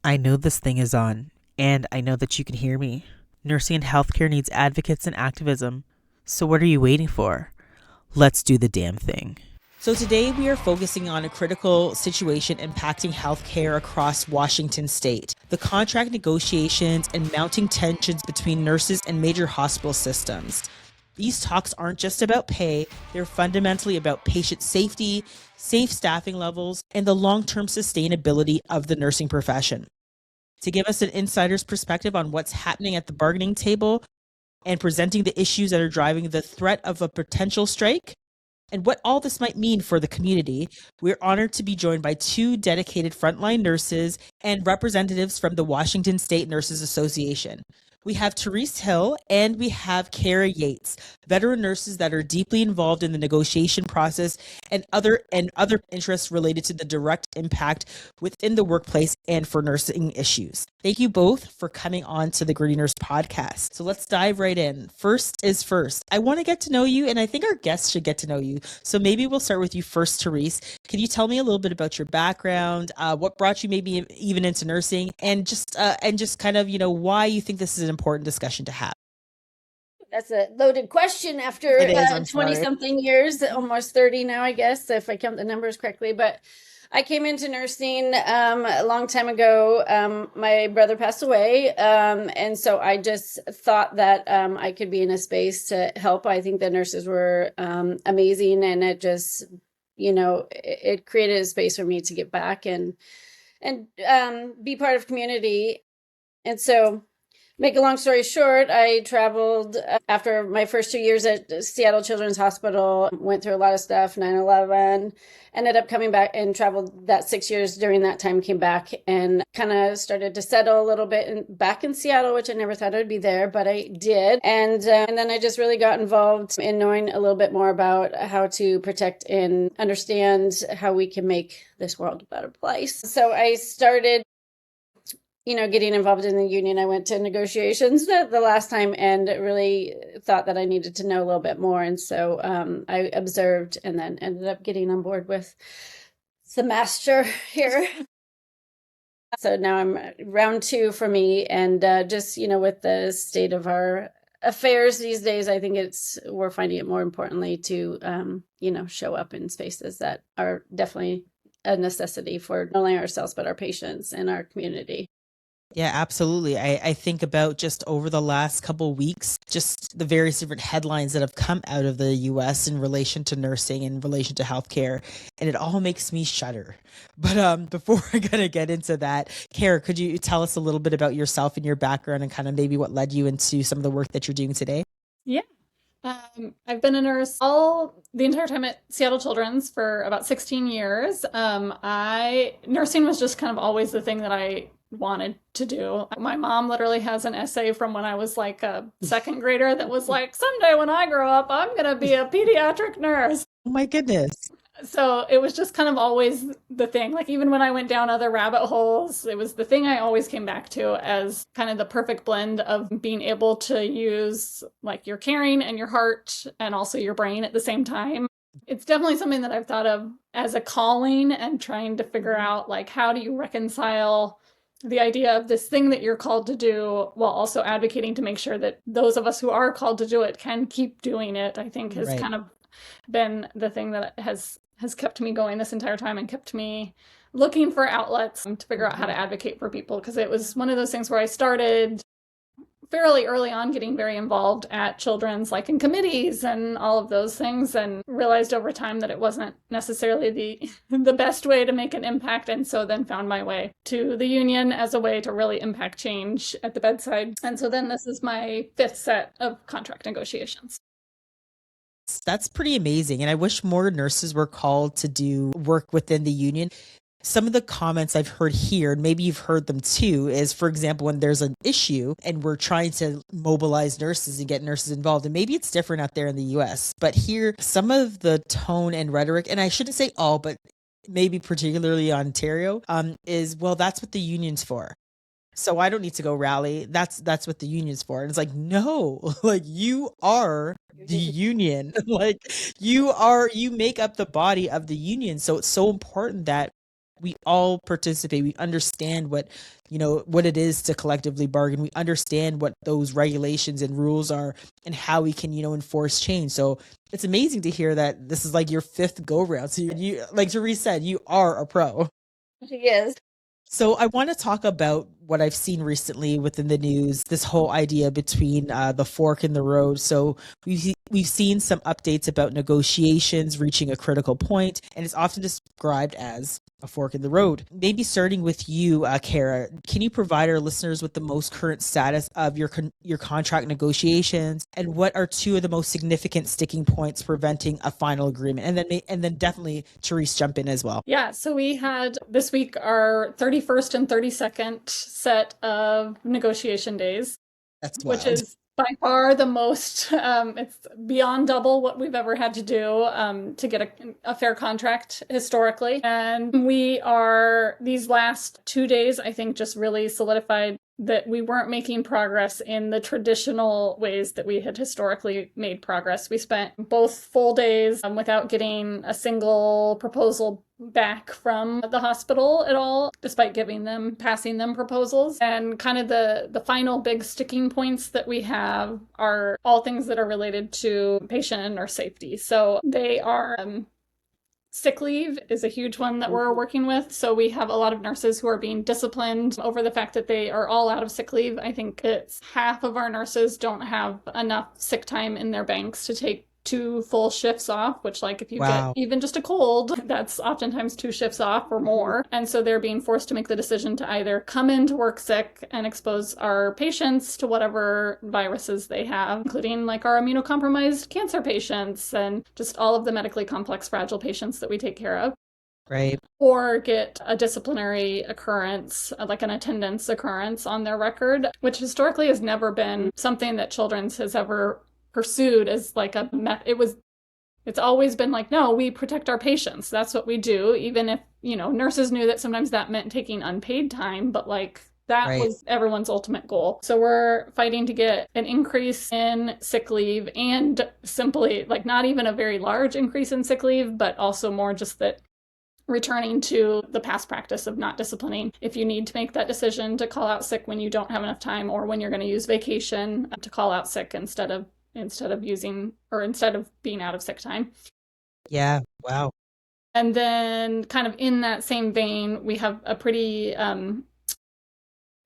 I know this thing is on, and I know that you can hear me. Nursing and healthcare needs advocates and activism. So what are you waiting for? Let's do the damn thing. So today we are focusing on a critical situation impacting healthcare across Washington state. The contract negotiations and mounting tensions between nurses and major hospital systems. These talks aren't just about pay, they're fundamentally about patient safety, safe staffing levels, and the long-term sustainability of the nursing profession. To give us an insider's perspective on what's happening at the bargaining table and presenting the issues that are driving the threat of a potential strike, and what all this might mean for the community, we're honored to be joined by two dedicated frontline nurses and representatives from the Washington State Nurses Association. We have Therese Hill and we have Kara Yates, veteran nurses that are deeply involved in the negotiation process and other interests related to the direct impact within the workplace and for nursing issues. Thank you both for coming on to the Gritty Nurse podcast. So let's dive right in. First is first. I want to get to know you, and I think our guests should get to know you. So maybe we'll start with you first, Therese. Can you tell me a little bit about your background, what brought you maybe even into nursing, and just kind of why you think this is an important discussion to have? That's a loaded question after 20 something years, almost 30 now, I guess, if I count the numbers correctly. But I came into nursing a long time ago. My brother passed away. And so I just thought that I could be in a space to help. I think the nurses were amazing. And it just, it created a space for me to get back and be part of community. And so, make a long story short, I traveled after my first 2 years at Seattle Children's Hospital, went through a lot of stuff, 9/11, ended up coming back and traveled that 6 years during that time, came back and kind of started to settle a little bit back in Seattle, which I never thought I'd be there, but I did. And then I just really got involved in knowing a little bit more about how to protect and understand how we can make this world a better place. So I started getting involved in the union. I went to negotiations the last time and really thought that I needed to know a little bit more. And so I observed and then ended up getting on board with the master here. So now I'm round 2 for me. And just, with the state of our affairs these days, I think we're finding it more importantly to, show up in spaces that are definitely a necessity for not only ourselves, but our patients and our community. Yeah, absolutely. I think about just over the last couple of weeks, just the various different headlines that have come out of the US in relation to nursing, in relation to healthcare, and it all makes me shudder. But before I gotta get into that, Kara, could you tell us a little bit about yourself and your background and kind of maybe what led you into some of the work that you're doing today? Yeah. I've been a nurse the entire time at Seattle Children's for about 16 years. Nursing was just kind of always the thing that I wanted to do. My mom literally has an essay from when I was like a second grader that was like, someday when I grow up, I'm going to be a pediatric nurse. Oh my goodness. So it was just kind of always the thing. Like even when I went down other rabbit holes, it was the thing I always came back to as kind of the perfect blend of being able to use like your caring and your heart and also your brain at the same time. It's definitely something that I've thought of as a calling and trying to figure out like how do you reconcile the idea of this thing that you're called to do while also advocating to make sure that those of us who are called to do it can keep doing it, I think has kind of been the thing that has kept me going this entire time and kept me looking for outlets to figure out how to advocate for people. Because it was one of those things where I started fairly early on getting very involved at Children's, like in committees and all of those things, and realized over time that it wasn't necessarily the best way to make an impact. And so then found my way to the union as a way to really impact change at the bedside. And so then this is my 5th set of contract negotiations. That's pretty amazing. And I wish more nurses were called to do work within the union. Some of the comments I've heard here, and maybe you've heard them too, is, for example, when there's an issue and we're trying to mobilize nurses and get nurses involved, and maybe it's different out there in the US, but here, some of the tone and rhetoric, and I shouldn't say all, but maybe particularly Ontario, is, well, that's what the union's for. So I don't need to go rally. That's what the union's for. And it's like, no, like you are the union. Like you make up the body of the union. So it's so important that we all participate. We understand what it is to collectively bargain. We understand what those regulations and rules are and how we can, enforce change. So it's amazing to hear that this is like your 5th go round. So you like Therese said, you are a pro. Yes. So I want to talk about what I've seen recently within the news, this whole idea between the fork in the road. So we've seen some updates about negotiations reaching a critical point, and it's often described as a fork in the road. Maybe starting with you, Kara, can you provide our listeners with the most current status of your contract negotiations, and what are 2 of the most significant sticking points preventing a final agreement? And then definitely Therese, jump in as well. Yeah, so we had this week our 31st and 32nd set of negotiation days. That's wild. Which is by far the most, it's beyond double what we've ever had to do to get a fair contract historically. And these last 2 days, I think, just really solidified that we weren't making progress in the traditional ways that we had historically made progress. We spent both full days without getting a single proposal back from the hospital at all, despite passing them proposals. And kind of the final big sticking points that we have are all things that are related to patient and nurse safety. So they are sick leave is a huge one that we're working with. So we have a lot of nurses who are being disciplined over the fact that they are all out of sick leave. I think it's half of our nurses don't have enough sick time in their banks to take 2 full shifts off, which, like, if you get even just a cold, that's oftentimes 2 shifts off or more. And so they're being forced to make the decision to either come into work sick and expose our patients to whatever viruses they have, including like our immunocompromised cancer patients and just all of the medically complex, fragile patients that we take care of. Right. Or get a disciplinary occurrence, like an attendance occurrence on their record, which historically has never been something that Children's has ever pursued as like it's always been like, no, we protect our patients. That's what we do. Even if, nurses knew that sometimes that meant taking unpaid time, but like that was everyone's ultimate goal. So we're fighting to get an increase in sick leave, and simply like not even a very large increase in sick leave, but also more just that returning to the past practice of not disciplining. If you need to make that decision to call out sick when you don't have enough time, or when you're going to use vacation to call out sick instead of being out of sick time. Yeah. Wow. And then kind of in that same vein, we have a pretty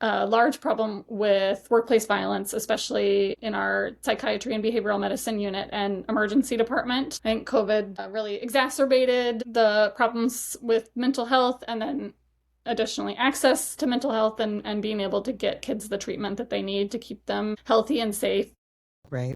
large problem with workplace violence, especially in our psychiatry and behavioral medicine unit and emergency department. I think COVID really exacerbated the problems with mental health, and then additionally access to mental health and being able to get kids the treatment that they need to keep them healthy and safe.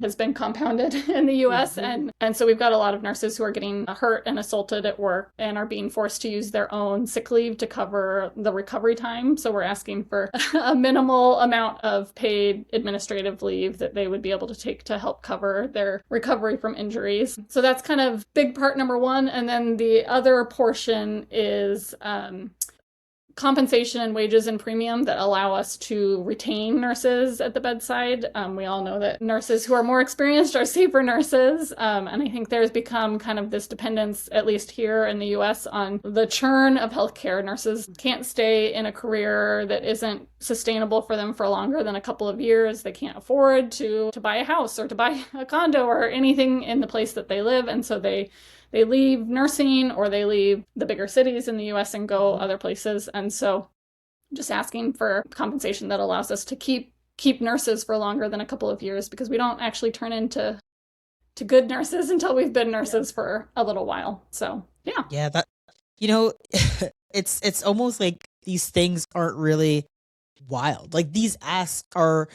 Has been compounded in the US. And so we've got a lot of nurses who are getting hurt and assaulted at work and are being forced to use their own sick leave to cover the recovery time. So we're asking for a minimal amount of paid administrative leave that they would be able to take to help cover their recovery from injuries. So that's kind of big part number 1. And then the other portion is compensation and wages and premium that allow us to retain nurses at the bedside. We all know that nurses who are more experienced are safer nurses. And I think there's become kind of this dependence, at least here in the US, on the churn of healthcare. Nurses can't stay in a career that isn't sustainable for them for longer than a couple of years. They can't afford to buy a house or to buy a condo or anything in the place that they live. And so they leave nursing, or they leave the bigger cities in the US and go other places. And so just asking for compensation that allows us to keep nurses for longer than a couple of years, because we don't actually turn into good nurses until we've been nurses for a little while. So yeah, that it's almost like these things aren't really wild. Like, these asks are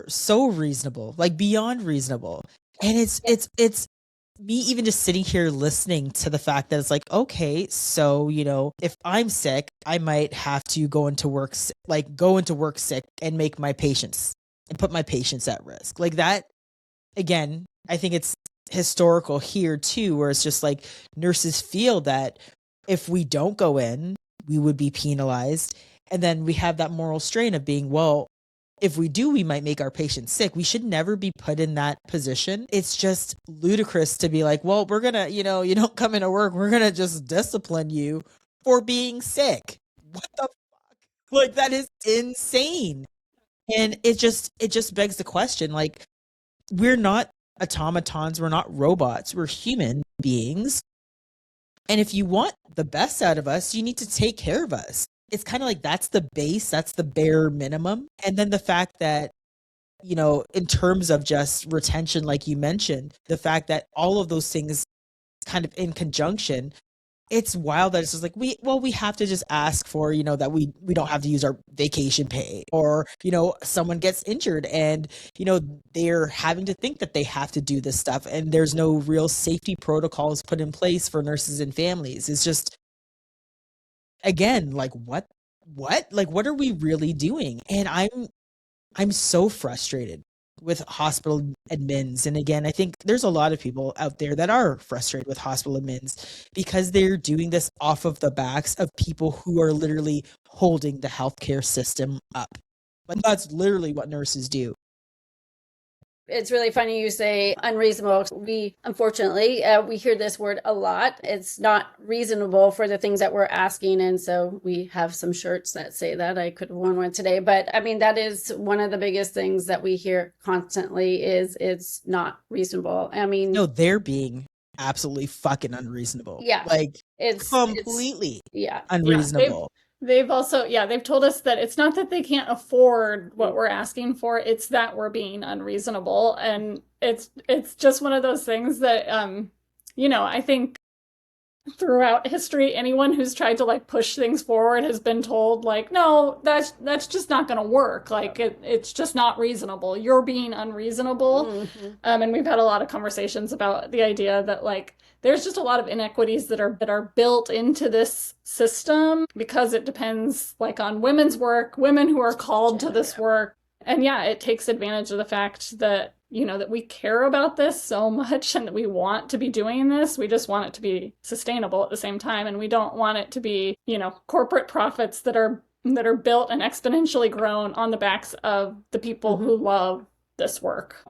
so reasonable, like beyond reasonable. And it's me even just sitting here listening to the fact that it's like, okay, so, if I'm sick, I might have to go into work sick and make my patients and put my patients at risk. Like that, again, I think it's historical here too, where it's just like nurses feel that if we don't go in, we would be penalized. And then we have that moral strain of being, well, if we do, we might make our patients sick. We should never be put in that position. It's just ludicrous to be like, well, we're going to, you don't come into work, we're going to just discipline you for being sick. What the fuck? Like, that is insane. And it just begs the question, like, we're not automatons, we're not robots, we're human beings. And if you want the best out of us, you need to take care of us. It's kind of like that's the base, that's the bare minimum. And then the fact that, you know, in terms of just retention, like you mentioned, the fact that all of those things kind of in conjunction, it's wild that it's just like, we have to just ask for, you know, that we don't have to use our vacation pay, or, you know, someone gets injured and, you know, they're having to think that they have to do this stuff, and there's no real safety protocols put in place for nurses and families. It's just, again, like, what, like, what are we really doing? And I'm so frustrated with hospital admins. And again, I think there's a lot of people out there that are frustrated with hospital admins because they're doing this off of the backs of people who are literally holding the healthcare system up. But that's literally what nurses do. It's really funny you say unreasonable. We, unfortunately, we hear this word a lot. It's not reasonable for the things that we're asking. And so we have some shirts that say that. I could have worn one today. But I mean, that is one of the biggest things that we hear constantly is it's not reasonable. I mean, no, they're being absolutely fucking unreasonable. Yeah. Like, it's completely unreasonable. They've also, they've told us that it's not that they can't afford what we're asking for, it's that we're being unreasonable. And it's just one of those things that, you know, I think throughout history, anyone who's tried to like push things forward has been told like, no, that's just not going to work. Like it's just not reasonable. You're being unreasonable. Mm-hmm. And we've had a lot of conversations about the idea that like, there's just a lot of inequities that are built into this system because it depends like on women's work, women who are called to this work. And it takes advantage of the fact that, you know, that we care about this so much and that we want to be doing this. We just want it to be sustainable at the same time. And we don't want it to be, you know, corporate profits that are built and exponentially grown on the backs of the people who love this work.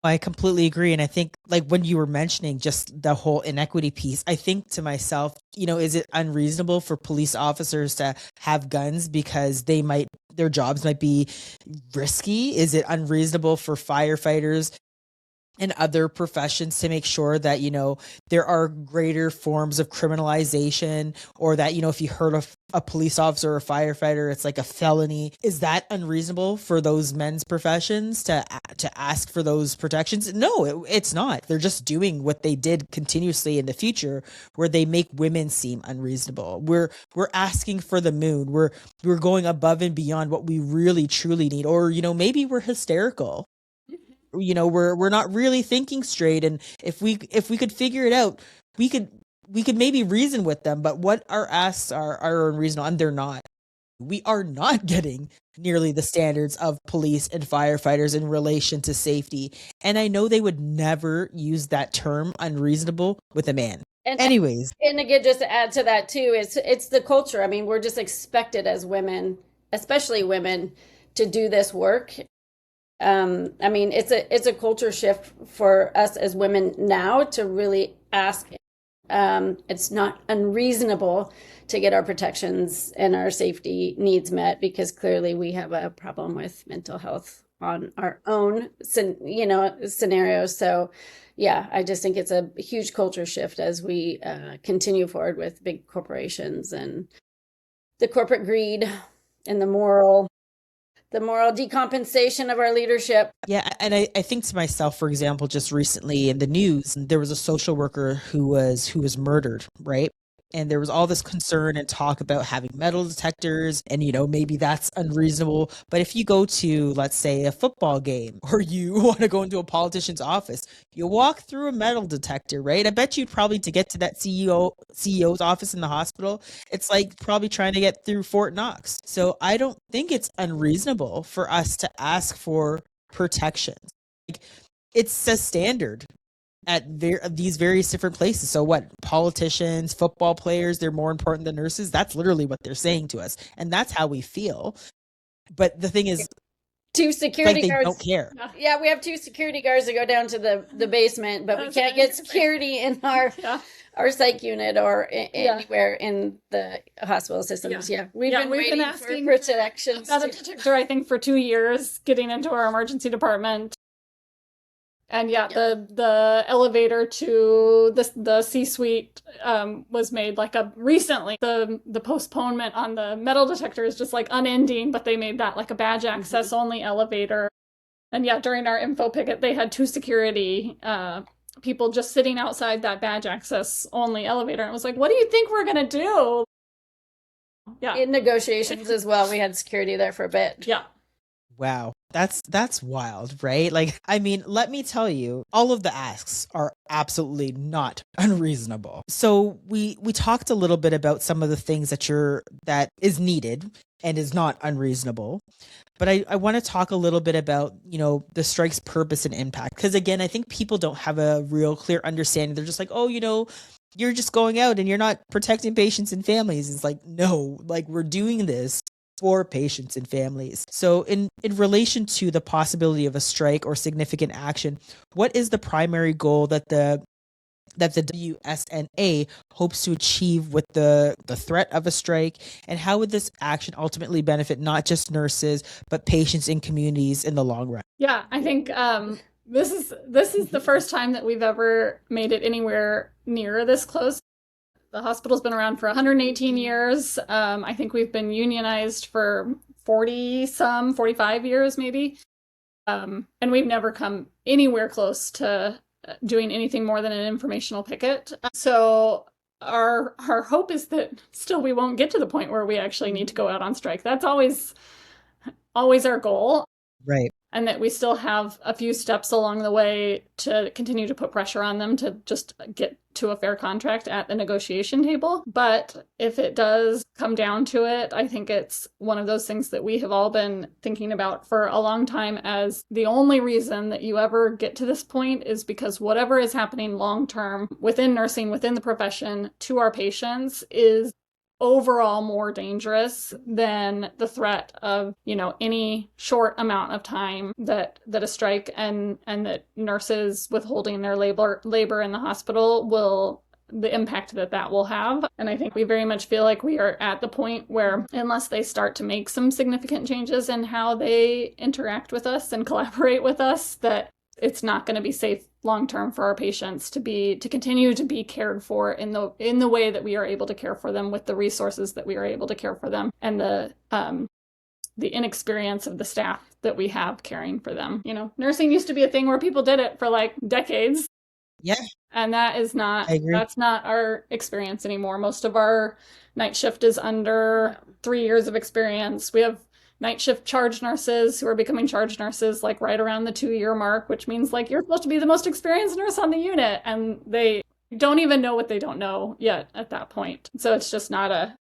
I completely agree. And I think like when you were mentioning just the whole inequity piece, I think to myself, you know, is it unreasonable for police officers to have guns because their jobs might be risky? Is it unreasonable for firefighters and other professions to make sure that, you know, there are greater forms of criminalization, or that, you know, if you hurt a police officer or a firefighter, it's like a felony? Is that unreasonable for those men's professions to ask for those protections? No, it's not. They're just doing what they did continuously in the future, where they make women seem unreasonable. We're asking for the moon. We're going above and beyond what we really truly need. Or, you know, maybe we're hysterical. You know, we're not really thinking straight, and if we could figure it out, we could maybe reason with them. But what our asks are unreasonable, and they're not. We are not getting nearly the standards of police and firefighters in relation to safety. And I know they would never use that term unreasonable with a man. Anyways, and again, just to add to that too, it's the culture. I mean, we're just expected as women, especially women, to do this work. I mean, it's a culture shift for us as women now to really ask. It's not unreasonable to get our protections and our safety needs met, because clearly we have a problem with mental health on our own, scenarios. So, I just think it's a huge culture shift as we continue forward with big corporations and the corporate greed and the moral decompensation of our leadership. Yeah, and I think to myself, for example, just recently in the news, there was a social worker who was murdered, right? And there was all this concern and talk about having metal detectors, and, you know, maybe that's unreasonable. But if you go to, let's say, a football game, or you want to go into a politician's office, you walk through a metal detector, right? I bet you probably, to get to that CEO's office in the hospital, it's like probably trying to get through Fort Knox. So I don't think it's unreasonable for us to ask for protections. Like, it's a standard at these various different places. So what, politicians, football players, they're more important than nurses? That's literally what they're saying to us. And that's how we feel. But the thing is, two security they guards. Don't care. Yeah, we have two security guards that go down to the basement, but we can't get security in our psych unit or anywhere in the hospital systems. We've been waiting asking for protections. Got a detector, I think, for 2 years getting into our emergency department. And the elevator to the C-suite was made like recently. The postponement on the metal detector is just like unending, but they made that like a badge access only elevator. And during our info picket, they had two security people just sitting outside that badge access only elevator. And it was like, what do you think we're gonna do? In negotiations as well, we had security there for a bit. Wow. That's wild, right? Like, I mean, let me tell you, all of the asks are absolutely not unreasonable. So we talked a little bit about some of the things that is needed and is not unreasonable. But I want to talk a little bit about, the strike's purpose and impact. Because again, I think people don't have a real clear understanding. They're just like, oh, you're just going out and you're not protecting patients and families. It's like, no, like we're doing this for patients and families. So in relation to the possibility of a strike or significant action, what is the primary goal that the WSNA hopes to achieve with the threat of a strike, and how would this action ultimately benefit not just nurses but patients and communities in the long run? Yeah, I think this is the first time that we've ever made it anywhere near this close. The hospital's been around for 118 years. I think we've been unionized for 45 years maybe. And we've never come anywhere close to doing anything more than an informational picket. So our hope is that still we won't get to the point where we actually need to go out on strike. That's always our goal. Right. And that we still have a few steps along the way to continue to put pressure on them to just get to a fair contract at the negotiation table. But if it does come down to it, I think it's one of those things that we have all been thinking about for a long time, as the only reason that you ever get to this point is because whatever is happening long term within nursing, within the profession, to our patients is overall more dangerous than the threat of, any short amount of time that a strike and that nurses withholding their labor in the hospital the impact that will have. And I think we very much feel like we are at the point where, unless they start to make some significant changes in how they interact with us and collaborate with us, that it's not going to be safe long-term for our patients to continue to be cared for in the way that we are able to care for them, with the resources that we are able to care for them, and the inexperience of the staff that we have caring for them. Nursing used to be a thing where people did it for like decades. Yeah. And that's not our experience anymore. Most of our night shift is under 3 years of experience. We have night shift charge nurses who are becoming charge nurses like right around the 2-year mark, which means like you're supposed to be the most experienced nurse on the unit, and they don't even know what they don't know yet at that point. So it's just not a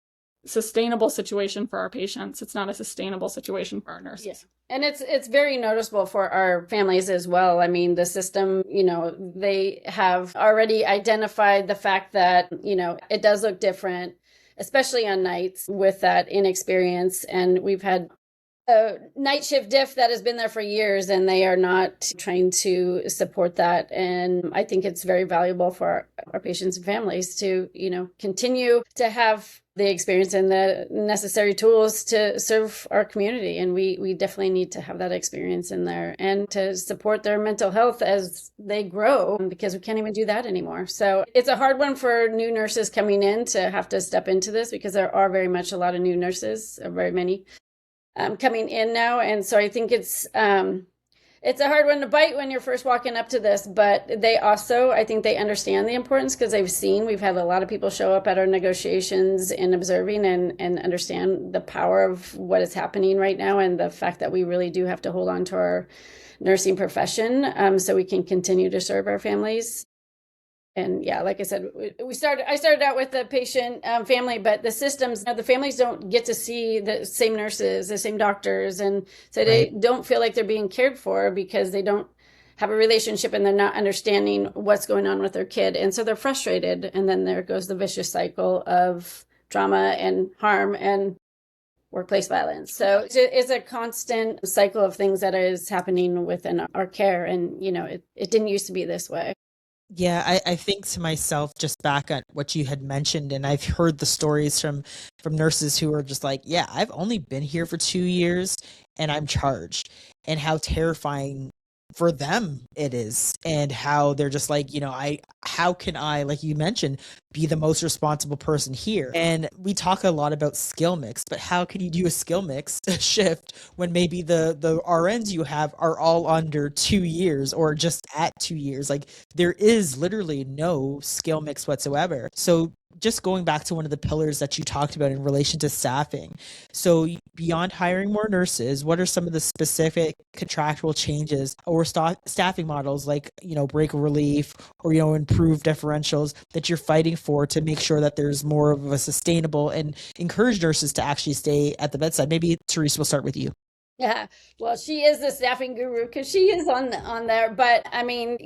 sustainable situation for our patients. It's not a sustainable situation for our nurses. Yes. And it's very noticeable for our families as well. I mean, the system, they have already identified the fact that, it does look different, especially on nights with that inexperience. And we've had a night shift diff that has been there for years, and they are not trying to support that. And I think it's very valuable for our patients and families to, continue to have the experience and the necessary tools to serve our community. And we definitely need to have that experience in there and to support their mental health as they grow, because we can't even do that anymore. So it's a hard one for new nurses coming in to have to step into this, because there are very much a lot of new nurses, very many coming in now. And so I think it's a hard one to bite when you're first walking up to this, but they also, I think they understand the importance, because we've had a lot of people show up at our negotiations and observing and understand the power of what is happening right now, and the fact that we really do have to hold on to our nursing profession so we can continue to serve our families. And yeah, like I said, I started out with the patient family, but the systems, the families don't get to see the same nurses, the same doctors. And so they don't feel like they're being cared for, because they don't have a relationship and they're not understanding what's going on with their kid. And so they're frustrated. And then there goes the vicious cycle of trauma and harm. And workplace violence. So it's a constant cycle of things that is happening within our care. And, it didn't used to be this way. Yeah, I think to myself, just back at what you had mentioned, and I've heard the stories from nurses who are just like, yeah, I've only been here for 2 years and I'm charged, and how terrifying for them it is, and how they're just like, how can I, like you mentioned, be the most responsible person here? And we talk a lot about skill mix, but how can you do a skill mix shift when maybe the RNs you have are all under 2 years or just at 2 years? Like, there is literally no skill mix whatsoever. So just going back to one of the pillars that you talked about in relation to staffing. So beyond hiring more nurses, what are some of the specific contractual changes or staffing models, like, break relief or, improved differentials, that you're fighting for to make sure that there's more of a sustainable and encourage nurses to actually stay at the bedside? Maybe Therese, we'll start with you. Yeah, well, she is the staffing guru because she is on there. But I mean,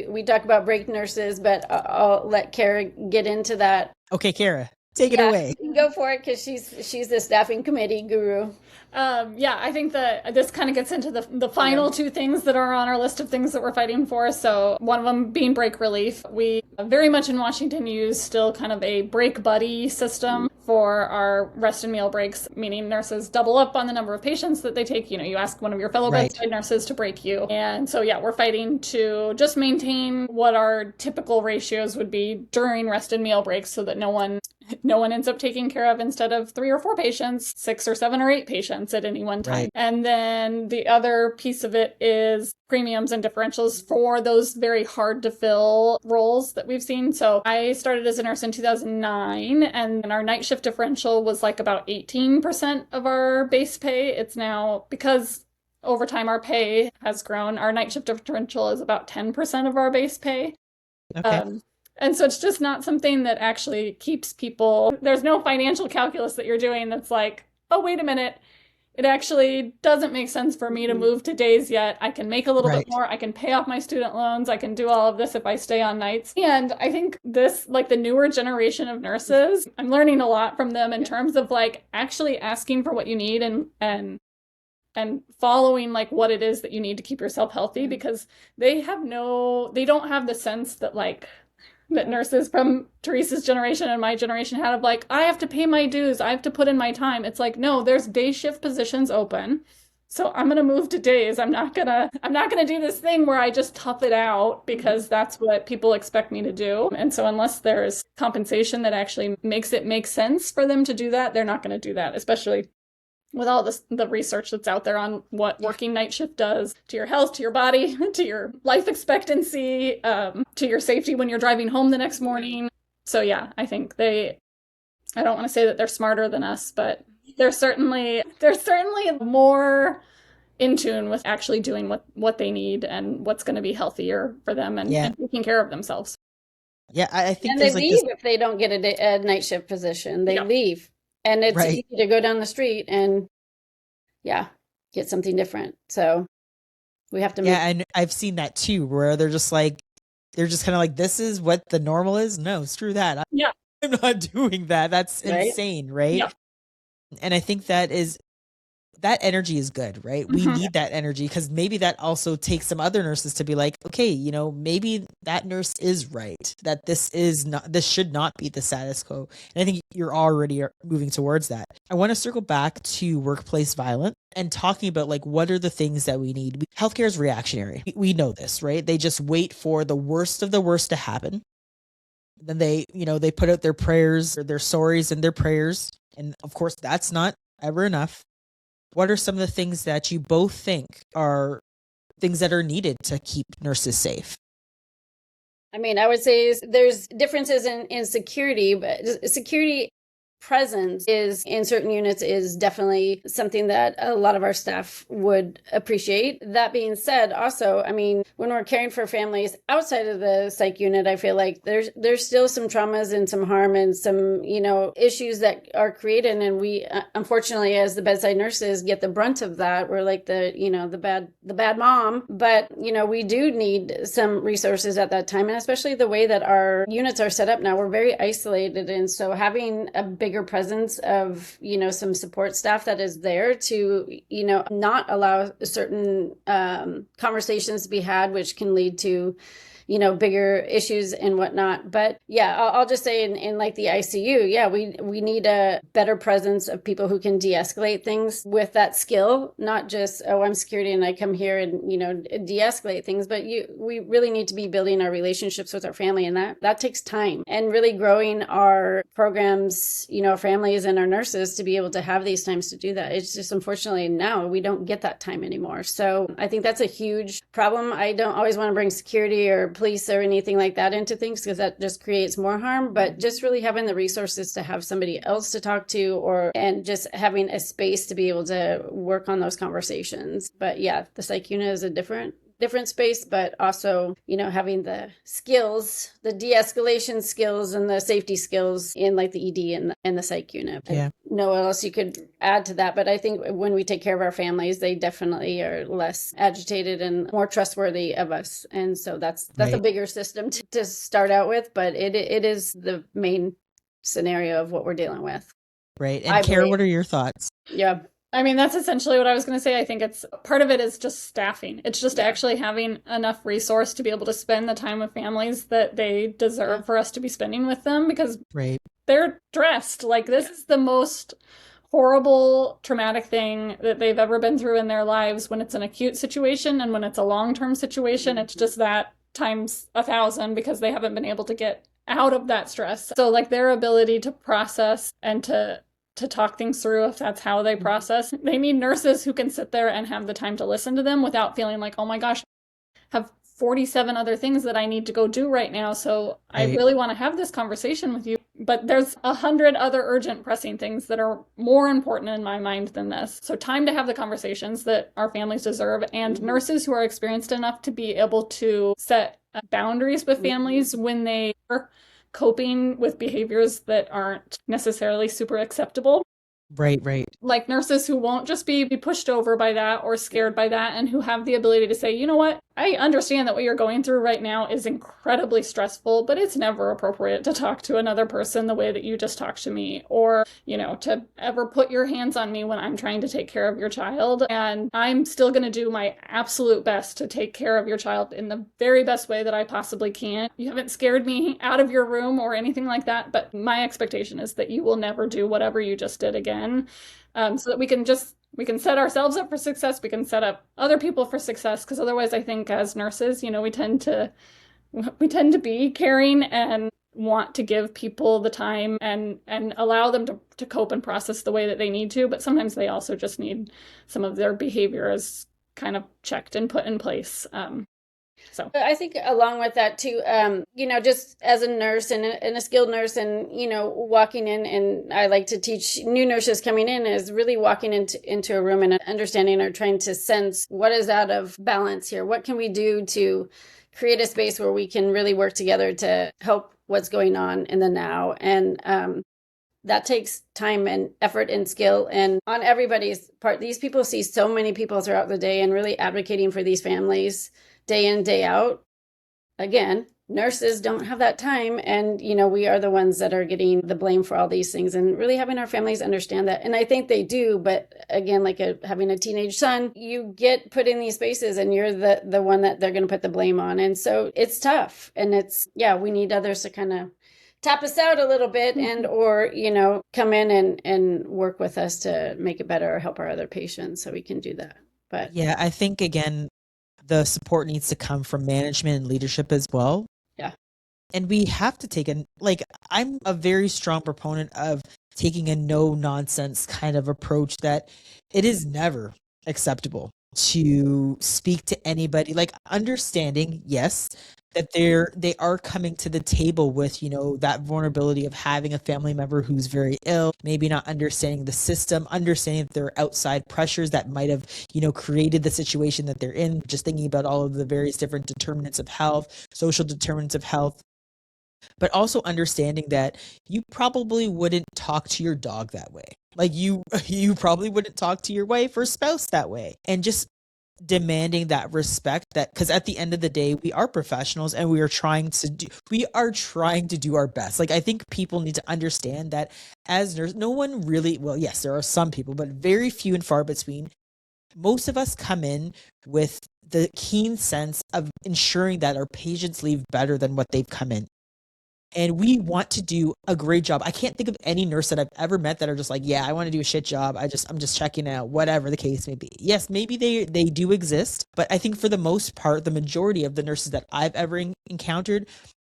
we talk about break nurses, but I'll let Kara get into that. Okay, Kara, take it away. Go for it, because she's the staffing committee guru. I think that this kind of gets into the final two things that are on our list of things that we're fighting for. So one of them being break relief. We very much in Washington use still kind of a break buddy system for our rest and meal breaks, meaning nurses double up on the number of patients that they take. You ask one of your fellow bedside nurses to break you. And so, we're fighting to just maintain what our typical ratios would be during rest and meal breaks, so that no one ends up taking care of, instead of 3 or 4 patients, 6 or 7 or 8 patients at any one time. Right. And then the other piece of it is premiums and differentials for those very hard to fill roles that we've seen. So I started as a nurse in 2009, and our night shift differential was like about 18% of our base pay. It's now, because over time our pay has grown, our night shift differential is about 10% of our base pay. Okay. And so it's just not something that actually keeps people. There's no financial calculus that you're doing that's like, oh, wait a minute, it actually doesn't make sense for me to move to days yet. I can make a little bit more. I can pay off my student loans. I can do all of this if I stay on nights. And I think this, like the newer generation of nurses, I'm learning a lot from them in terms of like actually asking for what you need and following like what it is that you need to keep yourself healthy, because they don't have the sense that that nurses from Therese's generation and my generation had of like, I have to pay my dues, I have to put in my time. It's like, no, there's day shift positions open. So I'm going to move to days. I'm not going to do this thing where I just tough it out because that's what people expect me to do. And so unless there's compensation that actually makes it make sense for them to do that, they're not going to do that, especially with all the research that's out there on what working night shift does to your health, to your body, to your life expectancy, to your safety when you're driving home the next morning. So I think I don't want to say that they're smarter than us, but they're certainly more in tune with actually doing what they need and what's going to be healthier for them and taking care of themselves. Yeah, I think and they leave if they don't get a night shift position. They leave. And it's easy to go down the street and, get something different. So we have to make... and I've seen that too, where they're just kind of like, this is what the normal is? No, screw that. I'm not doing that. That's insane, right? Yeah. And I think that energy is good, right? We need that energy, because maybe that also takes some other nurses to be like, okay, maybe that nurse is right, that this should not be the status quo. And I think you're already moving towards that. I want to circle back to workplace violence and talking about like, what are the things that we need? Healthcare is reactionary. We know this, right? They just wait for the worst of the worst to happen. Then they put out their prayers or their sorries and their prayers. And of course, that's not ever enough. What are some of the things that you both think are things that are needed to keep nurses safe? I mean, I would say there's differences in security, but security presence is in certain units is definitely something that a lot of our staff would appreciate. That being said, also, I mean, when we're caring for families outside of the psych unit, I feel like there's still some traumas and some harm and some, issues that are created. And we, unfortunately, as the bedside nurses, get the brunt of that. We're like the bad mom. But, we do need some resources at that time. And especially the way that our units are set up now, we're very isolated. And so having a big bigger presence of, some support staff that is there to, not allow certain conversations to be had, which can lead to bigger issues and whatnot. But yeah, I'll just say in like the ICU, yeah, we need a better presence of people who can de-escalate things with that skill, not just, oh, I'm security and I come here and, de-escalate things, but we really need to be building our relationships with our family, and that takes time, and really growing our programs, our families and our nurses to be able to have these times to do that. It's just, unfortunately, now we don't get that time anymore. So I think that's a huge problem. I don't always want to bring security or police or anything like that into things, because that just creates more harm, but just really having the resources to have somebody else to talk to, and just having a space to be able to work on those conversations. But yeah, the psych unit is a different space, but also, having the skills, the de-escalation skills and the safety skills in like the ED and the psych unit. Yeah. No what else you could add to that, but I think when we take care of our families, they definitely are less agitated and more trustworthy of us. And so that's right. A bigger system to start out with, but it is the main scenario of what we're dealing with. Right. And Kara, what are your thoughts? Yeah. I mean, that's essentially what I was going to say. I think part of it is just staffing. It's just actually having enough resource to be able to spend the time with families that they deserve for us to be spending with them, because they're dressed. Like, this is the most horrible, traumatic thing that they've ever been through in their lives. When it's an acute situation and when it's a long-term situation, it's just that times 1,000, because they haven't been able to get out of that stress. So like, their ability to process and to talk things through, if that's how they process. They need nurses who can sit there and have the time to listen to them without feeling like, oh my gosh, I have 47 other things that I need to go do right now. So I really want to have this conversation with you. But there's 100 other urgent, pressing things that are more important in my mind than this. So time to have the conversations that our families deserve, and nurses who are experienced enough to be able to set boundaries with families when they are coping with behaviors that aren't necessarily super acceptable. Right. Like nurses who won't just be pushed over by that or scared by that, and who have the ability to say, you know what, I understand that what you're going through right now is incredibly stressful, but it's never appropriate to talk to another person the way that you just talked to me, or, to ever put your hands on me when I'm trying to take care of your child. And I'm still going to do my absolute best to take care of your child in the very best way that I possibly can. You haven't scared me out of your room or anything like that, but my expectation is that you will never do whatever you just did again. So that we can set ourselves up for success. We can set up other people for success, because otherwise I think as nurses, we tend to be caring and want to give people the time and allow them to cope and process the way that they need to. But sometimes they also just need some of their behaviors kind of checked and put in place. So I think along with that too, just as a nurse and a skilled nurse, and, walking in, and I like to teach new nurses coming in, is really walking into a room and understanding or trying to sense what is out of balance here. What can we do to create a space where we can really work together to help what's going on in the now? And that takes time and effort and skill, and on everybody's part. These people see so many people throughout the day, and really advocating for these families day in, day out. Again, nurses don't have that time, and we are the ones that are getting the blame for all these things, and really having our families understand that. And I think they do, but again, like having a teenage son, you get put in these spaces and you're the one that they're going to put the blame on. And so it's tough, and we need others to kind of tap us out a little bit, and or come in and work with us to make it better, or help our other patients, so we can do that. But yeah, I think again, the support needs to come from management and leadership as well. Yeah. And we have to I'm a very strong proponent of taking a no nonsense kind of approach, that it is never acceptable to speak to anybody, like understanding, yes, that they are coming to the table with, that vulnerability of having a family member who's very ill, maybe not understanding the system, understanding that there are outside pressures that might have, created the situation that they're in, just thinking about all of the various different determinants of health, social determinants of health, but also understanding that you probably wouldn't talk to your dog that way. Like you probably wouldn't talk to your wife or spouse that way. And just demanding that respect, that because at the end of the day we are professionals and we are trying to do our best. Like, I think people need to understand that as nurse, no one really, well, yes, there are some people, but very few and far between. Most of us come in with the keen sense of ensuring that our patients leave better than what they've come in. And we want to do a great job. I can't think of any nurse that I've ever met that are just like, yeah, I want to do a shit job. I'm just checking out, whatever the case may be. Yes, maybe they do exist, but I think for the most part, the majority of the nurses that I've ever encountered,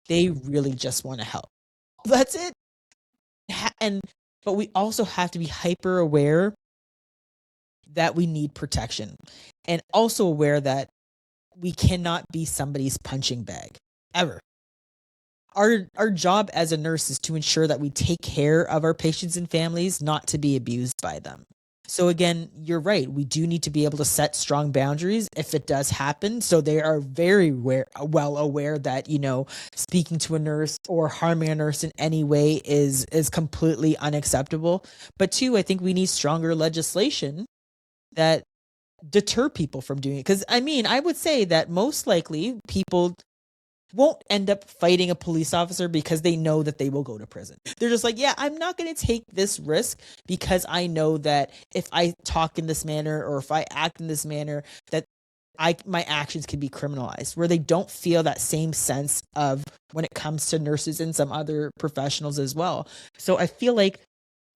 they really just want to help. That's it. But we also have to be hyper aware that we need protection, and also aware that we cannot be somebody's punching bag ever. Our job as a nurse is to ensure that we take care of our patients and families, not to be abused by them. So again, you're right. We do need to be able to set strong boundaries if it does happen. So they are very well aware that, speaking to a nurse or harming a nurse in any way is completely unacceptable. But two, I think we need stronger legislation that deter people from doing it. Because I would say that most likely people won't end up fighting a police officer because they know that they will go to prison. They're just like, yeah, I'm not going to take this risk because I know that if I talk in this manner or if I act in this manner, that my actions can be criminalized, where they don't feel that same sense of when it comes to nurses and some other professionals as well. So I feel like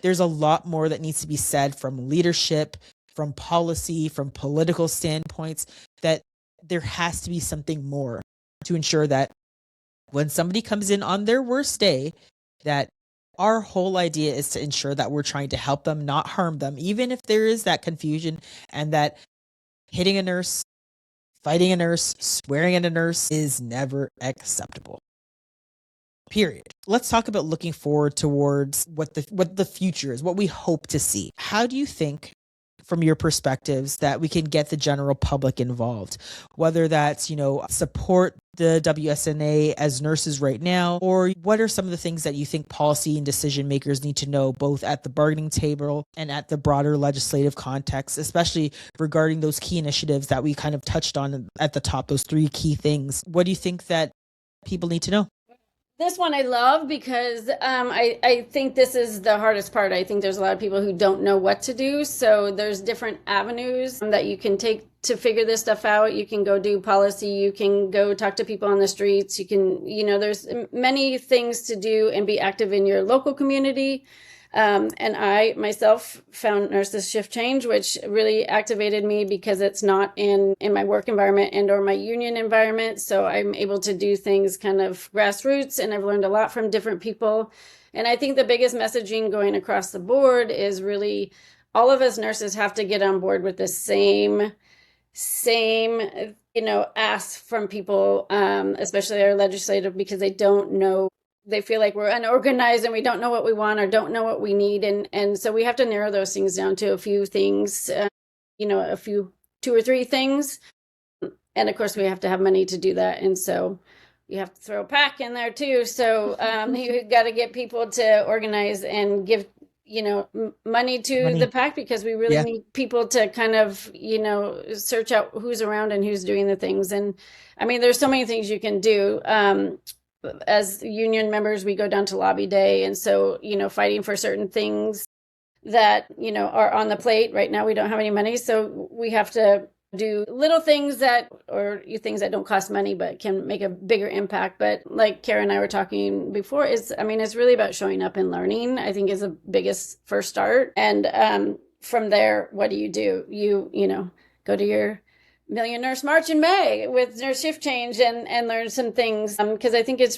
there's a lot more that needs to be said from leadership, from policy, from political standpoints, that there has to be something more to ensure that when somebody comes in on their worst day, that our whole idea is to ensure that we're trying to help them, not harm them, even if there is that confusion, and that hitting a nurse, fighting a nurse, swearing at a nurse is never acceptable. Period. Let's talk about looking forward towards what the future is, what we hope to see. How do you think, from your perspectives, that we can get the general public involved, whether that's, support the WSNA as nurses right now, or what are some of the things that you think policy and decision makers need to know, both at the bargaining table and at the broader legislative context, especially regarding those key initiatives that we kind of touched on at the top, those three key things? What do you think that people need to know? This one I love because I think this is the hardest part. I think there's a lot of people who don't know what to do. So there's different avenues that you can take to figure this stuff out. You can go do policy. You can go talk to people on the streets. You can, there's many things to do and be active in your local community. And I myself found Nurses Shift Change, which really activated me because it's not in my work environment and or my union environment. So I'm able to do things kind of grassroots, and I've learned a lot from different people. And I think the biggest messaging going across the board is really all of us nurses have to get on board with the same ask from people, especially our legislative, because they don't know. They feel like we're unorganized and we don't know what we want or don't know what we need. And so we have to narrow those things down to a few things, two or three things. And of course we have to have money to do that. And so you have to throw a PAC in there too. So you got to get people to organize and give, money to the PAC, because we really need people to kind of, search out who's around and who's doing the things. And there's so many things you can do. As union members, we go down to lobby day. And so, fighting for certain things that, are on the plate. Right now, we don't have any money. So we have to do little things that don't cost money, but can make a bigger impact. But like Kara and I were talking before, it's really about showing up and learning, I think, is the biggest first start. And from there, what do? You go to your Million Nurse March in May with Nurse Shift Change and learn some things, because I think it's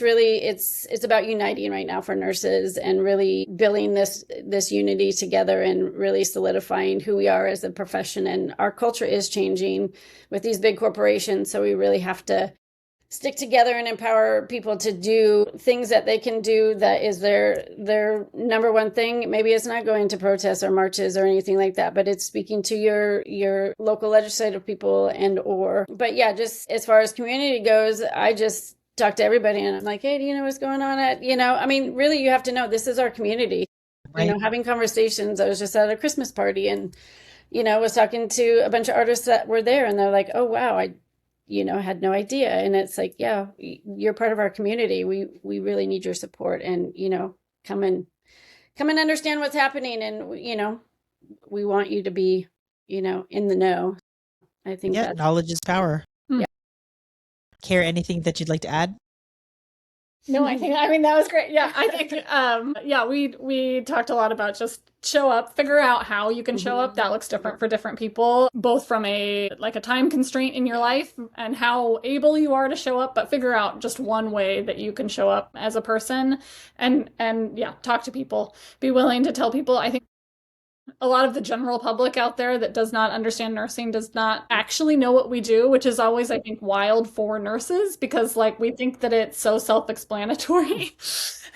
about uniting right now for nurses and really building this unity together and really solidifying who we are as a profession. And our culture is changing with these big corporations, so we really have to stick together and empower people to do things that they can do that is their number one thing. Maybe it's not going to protests or marches or anything like that, but it's speaking to your local legislative people but yeah, just as far as community goes, I just talk to everybody and I'm like, hey, do you know what's going on really you have to know this is our community. Right. Having conversations. I was just at a Christmas party and was talking to a bunch of artists that were there, and they're like, oh, wow, I had no idea. And it's like, yeah, you're part of our community. We really need your support, and, come and understand what's happening. And, we want you to be, in the know. I think knowledge is power. Yeah. Care, anything that you'd like to add? No, I mean, that was great. Yeah, I think, we talked a lot about just show up, figure out how you can show up. That looks different for different people, both from a time constraint in your life and how able you are to show up, but figure out just one way that you can show up as a person and talk to people, be willing to tell people. I think a lot of the general public out there that does not understand nursing does not actually know what we do, which is always, I think, wild for nurses, because we think that it's so self-explanatory.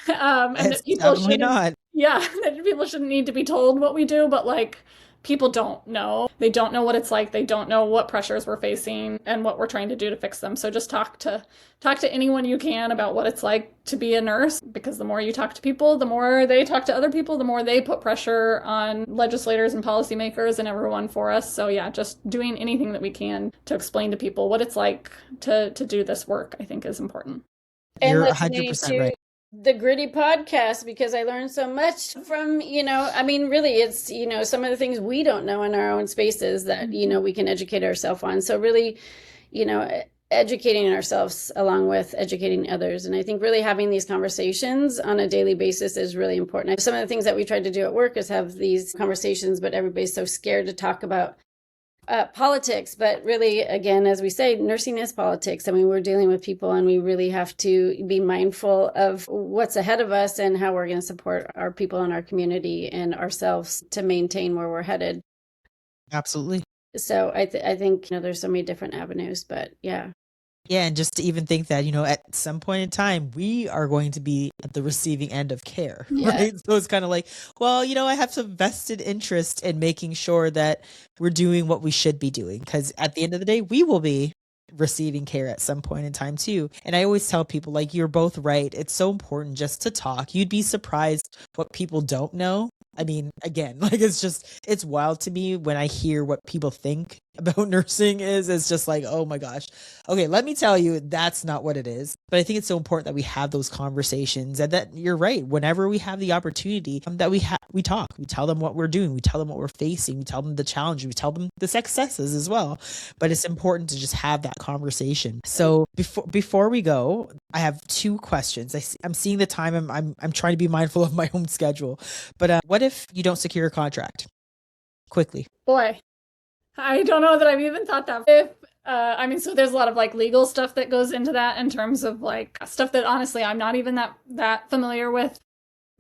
And that people shouldn't, that people shouldn't need to be told what we do, but people don't know. They don't know what it's like. They don't know what pressures we're facing and what we're trying to do to fix them. So just talk to anyone you can about what it's like to be a nurse, because the more you talk to people, the more they talk to other people, the more they put pressure on legislators and policymakers and everyone for us. So yeah, just doing anything that we can to explain to people what it's like to do this work, I think, is important. You're 100% right. The Gritty podcast, because I learned so much from, really it's, some of the things we don't know in our own spaces that, we can educate ourselves on. So really, educating ourselves along with educating others. And I think really having these conversations on a daily basis is really important. Some of the things that we tried to do at work is have these conversations, but everybody's so scared to talk about politics. But really, again, as we say, nursing is politics. I mean, we're dealing with people, and we really have to be mindful of what's ahead of us and how we're going to support our people in our community and ourselves to maintain where we're headed. Absolutely. So I think there's so many different avenues, but yeah. Yeah, and just to even think that, at some point in time, we are going to be at the receiving end of care, right? So it's kind of like, well, I have some vested interest in making sure that we're doing what we should be doing, because at the end of the day, we will be receiving care at some point in time too. And I always tell people, you're both right. It's so important just to talk. You'd be surprised what people don't know. I mean, again, it's wild to me when I hear what people think about nursing it's just oh my gosh. Okay, let me tell you, that's not what it is. But I think it's so important that we have those conversations, and that you're right. Whenever we have the opportunity, that we talk, we tell them what we're doing, we tell them what we're facing, we tell them the challenges, we tell them the successes as well. But it's important to just have that conversation. So before we go, I have two questions. I'm seeing the time. I'm trying to be mindful of my own schedule. But what if you don't secure a contract? Quickly. Boy, I don't know that I've even thought that. So there's a lot of legal stuff that goes into that, in terms of stuff that honestly I'm not even that familiar with.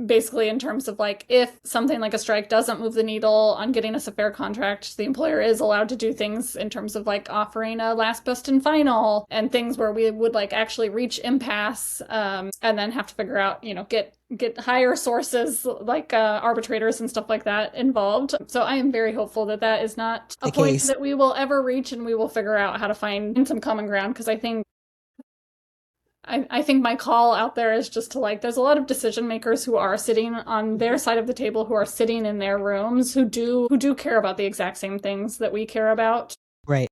Basically, in terms of if something like a strike doesn't move the needle on getting us a fair contract, the employer is allowed to do things in terms of offering a last best and final, and things where we would actually reach impasse, and then have to figure out, get higher sources arbitrators and stuff like that involved. So I am very hopeful that that is not a point that we will ever reach, and we will figure out how to find some common ground, because I think my call out there is just to there's a lot of decision makers who are sitting on their side of the table, who are sitting in their rooms, who do care about the exact same things that we care about. Right.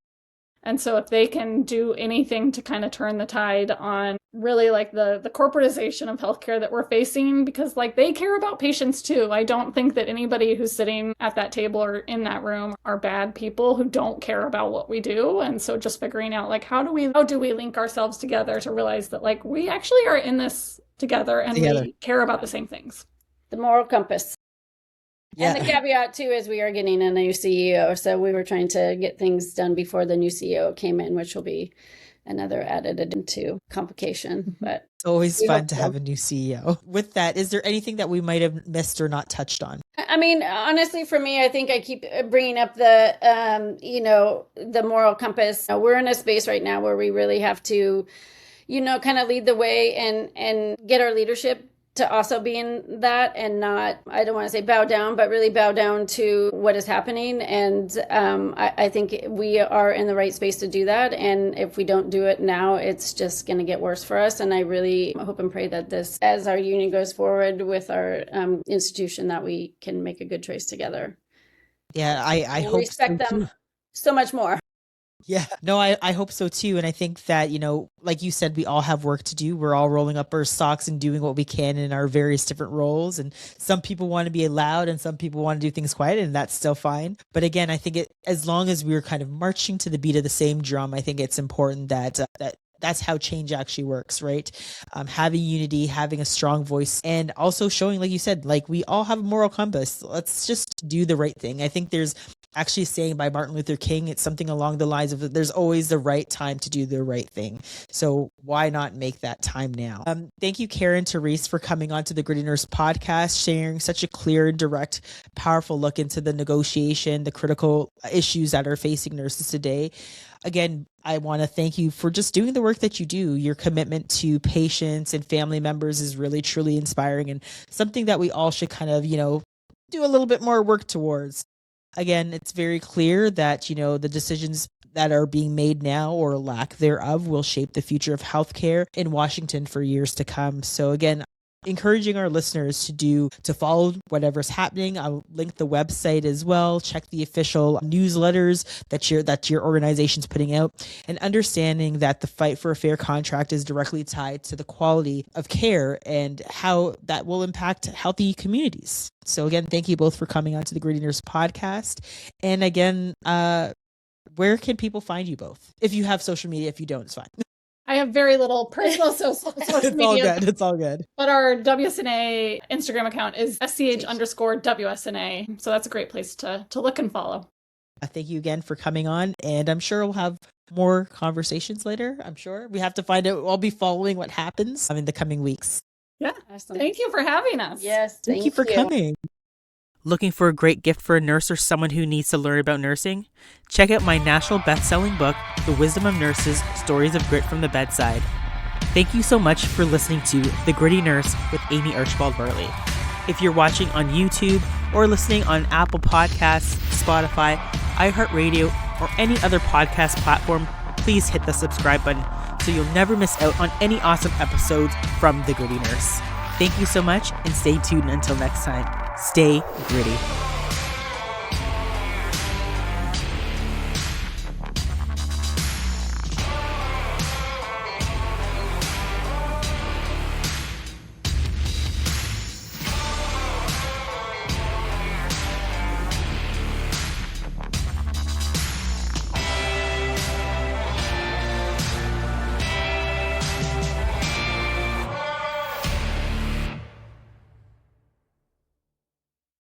And so if they can do anything to kind of turn the tide on really the corporatization of healthcare that we're facing, because they care about patients too. I don't think that anybody who's sitting at that table or in that room are bad people who don't care about what we do. And so just figuring out how do we link ourselves together to realize that we actually are in this together, and we care about the same things. The moral compass. Yeah. And the caveat, too, is we are getting a new CEO. So we were trying to get things done before the new CEO came in, which will be another added into complication. But it's always fun to have a new CEO. With that, is there anything that we might have missed or not touched on? I mean, honestly, for me, I think I keep bringing up the, the moral compass. We're in a space right now where we really have to, kind of lead the way and get our leadership to also be in that, and not, I don't want to say bow down, but really bow down to what is happening. And I think we are in the right space to do that. And if we don't do it now, it's just going to get worse for us. And I really hope and pray that this, as our union goes forward with our institution, that we can make a good choice together. Yeah, I hope respect so them so much more. Yeah, no, I hope so too. And I think that, like you said, we all have work to do. We're all rolling up our socks and doing what we can in our various different roles. And some people want to be loud and some people want to do things quiet, and that's still fine. But again, I think as long as we're kind of marching to the beat of the same drum, I think it's important that that's how change actually works, right? Having unity, having a strong voice, and also showing, like you said, like we all have a moral compass. Let's just do the right thing. I think there's actually a saying by Martin Luther King. It's something along the lines of there's always the right time to do the right thing. So why not make that time now? Thank you, Karen, Therese, for coming on to the Gritty Nurse podcast, sharing such a clear, direct, powerful look into the negotiation, the critical issues that are facing nurses today. Again, I want to thank you for just doing the work that you do. Your commitment to patients and family members is really, truly inspiring, and something that we all should kind of, do a little bit more work towards. Again, it's very clear that, the decisions that are being made now or lack thereof will shape the future of healthcare in Washington for years to come. So again, encouraging our listeners to follow whatever's happening. I'll link the website as well. Check the official newsletters that your organization's putting out, and understanding that the fight for a fair contract is directly tied to the quality of care and how that will impact healthy communities. So again, thank you both for coming on to the Gritty Nurse podcast. And again, where can people find you both? If you have social media, if you don't, it's fine. I have very little personal social media. It's all good. But our WSNA Instagram account is @SCH_WSNA. So that's a great place to look and follow. Thank you again for coming on. And I'm sure we'll have more conversations later. I'm sure we have to find out. I'll be following what happens in the coming weeks. Yeah. Awesome. Thank you for having us. Yes. Thank you for coming. Looking for a great gift for a nurse or someone who needs to learn about nursing? Check out my national best-selling book, The Wisdom of Nurses, Stories of Grit from the Bedside. Thank you so much for listening to The Gritty Nurse with Amie Archibald-Varley. If you're watching on YouTube or listening on Apple Podcasts, Spotify, iHeartRadio, or any other podcast platform, please hit the subscribe button so you'll never miss out on any awesome episodes from The Gritty Nurse. Thank you so much, and stay tuned until next time. Stay gritty.